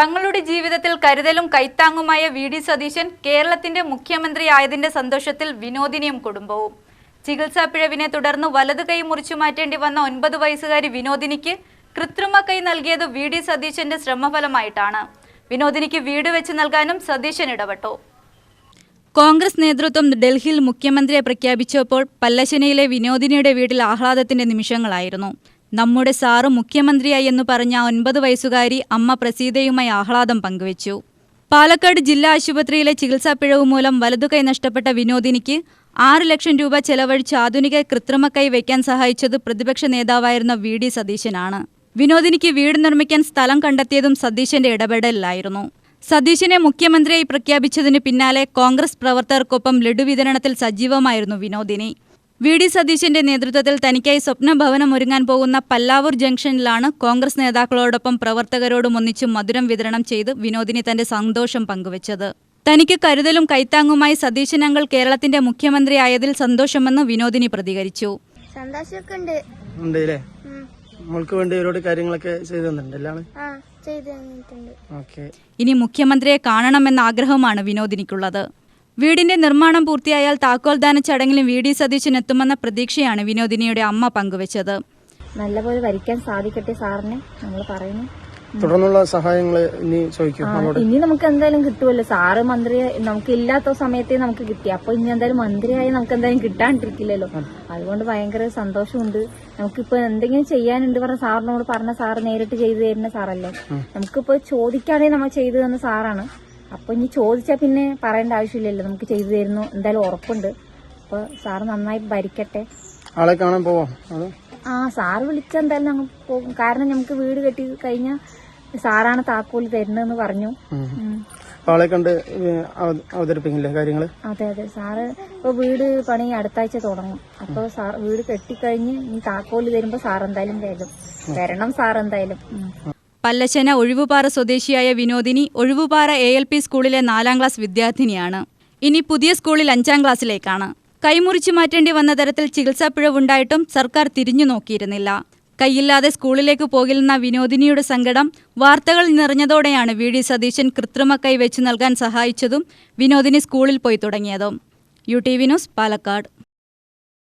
തങ്ങളുടെ ജീവിതത്തിൽ കരുതലും കൈത്താങ്ങുമായ വി.ഡി. സതീശൻ കേരളത്തിന്റെ മുഖ്യമന്ത്രിയായതിന്റെ സന്തോഷത്തിൽ വിനോദിനിയും കുടുംബവും. ചികിത്സാ പിഴവിനെ തുടർന്ന് വലതു കൈ മുറിച്ചു മാറ്റേണ്ടി വന്ന 9 വയസ്സുകാരി വിനോദിനിക്ക് കൃത്രിമ കൈ നൽകിയത് വി.ഡി. സതീശന്റെ ശ്രമഫലമായിട്ടാണ്. വിനോദിനിക്ക് വീട് വെച്ച് നൽകാനും സതീശൻ ഇടപെട്ടു. കോൺഗ്രസ് നേതൃത്വം ഡൽഹിയിൽ മുഖ്യമന്ത്രിയെ പ്രഖ്യാപിച്ചപ്പോൾ പല്ലശ്ശനയിലെ വിനോദിനിയുടെ വീട്ടിൽ ആഹ്ലാദത്തിന്റെ നിമിഷങ്ങളായിരുന്നു. നമ്മുടെ സാറ് മുഖ്യമന്ത്രിയായി എന്ന് പറഞ്ഞ 9 വയസ്സുകാരി അമ്മ പ്രസീതയുമായി ആഹ്ലാദം പങ്കുവച്ചു. പാലക്കാട് ജില്ലാ ആശുപത്രിയിലെ ചികിത്സാ പിഴവ് മൂലം വലതുകൈ നഷ്ടപ്പെട്ട വിനോദിനിക്ക് 6 ലക്ഷം രൂപ ചെലവഴിച്ച് ആധുനിക കൃത്രിമ കൈ വയ്ക്കാൻ സഹായിച്ചത് പ്രതിപക്ഷ നേതാവായിരുന്ന വി.ഡി. സതീശനാണ്. വിനോദിനിക്ക് വീട് നിർമ്മിക്കാൻ സ്ഥലം കണ്ടെത്തിയതും സതീശന്റെ ഇടപെടലിലായിരുന്നു. സതീശനെ മുഖ്യമന്ത്രിയായി പ്രഖ്യാപിച്ചതിന് പിന്നാലെ കോൺഗ്രസ് പ്രവർത്തകർക്കൊപ്പം ലഡു വിതരണത്തിൽ സജീവമായിരുന്നു വിനോദിനി. വി.ഡി. സതീശന്റെ നേതൃത്വത്തിൽ തനിക്കായി സ്വപ്നഭവനം ഒരുങ്ങാൻ പോകുന്ന പല്ലാവൂർ ജംഗ്ഷനിലാണ് കോൺഗ്രസ് നേതാക്കളോടൊപ്പം പ്രവർത്തകരോടും ഒന്നിച്ച് മധുരം വിതരണം ചെയ്ത് വിനോദിനി തന്റെ സന്തോഷം പങ്കുവച്ചത്. തനിക്ക് കരുതലും കൈത്താങ്ങുമായി സതീശൻ അങ്കിൾ കേരളത്തിന്റെ മുഖ്യമന്ത്രിയായതിൽ സന്തോഷമെന്ന് വിനോദിനി പ്രതികരിച്ചു. ഇനി മുഖ്യമന്ത്രിയെ കാണണമെന്ന ആഗ്രഹമാണ് വിനോദിനിക്കുള്ളത്. വീടിന്റെ നിർമ്മാണം പൂർത്തിയായാൽ താക്കോൽദാന ചടങ്ങിലും വി.ഡി. സതീശൻ എത്തുമെന്ന പ്രതീക്ഷയാണ് വിനോദിനിയുടെ അമ്മ പങ്കുവച്ചത്. നല്ലപോലെ വരിക്കാൻ സാധിക്കട്ടെ സാറിനെ നമ്മൾ പറയുന്നു. തുടർന്നുള്ള സഹായങ്ങൾ ഇനി നമുക്ക് എന്തായാലും കിട്ടുമല്ലോ. സാറ് മന്ത്രി നമുക്ക് ഇല്ലാത്ത സമയത്തേ നമുക്ക് കിട്ടി. അപ്പൊ ഇനി എന്തായാലും മന്ത്രിയായി നമുക്ക് എന്തായാലും കിട്ടാണ്ടിരിക്കില്ലല്ലോ. അതുകൊണ്ട് ഭയങ്കര സന്തോഷമുണ്ട്. നമുക്കിപ്പോ എന്തെങ്കിലും ചെയ്യാനുണ്ട് പറഞ്ഞ സാറിനോട് പറഞ്ഞ സാറ് നേരിട്ട് ചെയ്തു തരുന്ന സാറല്ലേ. നമുക്കിപ്പോ ചോദിക്കുകയാണെങ്കിൽ നമ്മൾ ചെയ്തു തന്ന സാറാണ്. അപ്പൊ ഇനി ചോദിച്ചാൽ പിന്നെ പറയേണ്ട ആവശ്യമില്ലല്ലോ. നമുക്ക് ചെയ്തു തരുന്നു എന്തായാലും ഉറപ്പുണ്ട്. അപ്പൊ സാറ് നന്നായി ഭരിക്കട്ടെ. ആളെ കാണാൻ പോവാം. സാറ് വിളിച്ചാൽ എന്തായാലും ഞങ്ങൾ പോകും. കാരണം നമുക്ക് വീട് കെട്ടി കഴിഞ്ഞാൽ സാറാണ് താക്കോല് തരുന്നതെന്ന് പറഞ്ഞു. ആളെ കണ്ട് അവതരിപ്പിക്കില്ലേ കാര്യങ്ങള്? അതെ അതെ. സാറ് ഇപ്പൊ വീട് പണി അടുത്താഴ്ച തുടങ്ങും. അപ്പൊ വീട് കെട്ടിക്കഴിഞ്ഞ് ഈ താക്കോല് തരുമ്പോ സാർ എന്തായാലും വരണം. സാർ എന്തായാലും. പല്ലശ്ശന ഒഴിവുപാറ സ്വദേശിയായ വിനോദിനി ഒഴിവുപാറ ALP സ്കൂളിലെ 4ാം ക്ലാസ് വിദ്യാർത്ഥിനിയാണ്. ഇനി പുതിയ സ്കൂളിൽ 5ാം ക്ലാസ്സിലേക്കാണ്. കൈമുറിച്ചു മാറ്റേണ്ടി വന്ന തരത്തിൽ ചികിത്സാ പിഴവുണ്ടായിട്ടും സർക്കാർ തിരിഞ്ഞു നോക്കിയിരുന്നില്ല. കൈയില്ലാതെ സ്കൂളിലേക്ക് പോകില്ലെന്ന വിനോദിനിയുടെ സങ്കടം വാർത്തകൾ നിറഞ്ഞതോടെയാണ് വി.ഡി. സതീശൻ കൃത്രിമ കൈ വെച്ചു നൽകാൻ സഹായിച്ചതും വിനോദിനി സ്കൂളിൽ പോയി തുടങ്ങിയതും. UTV news, Palakkad.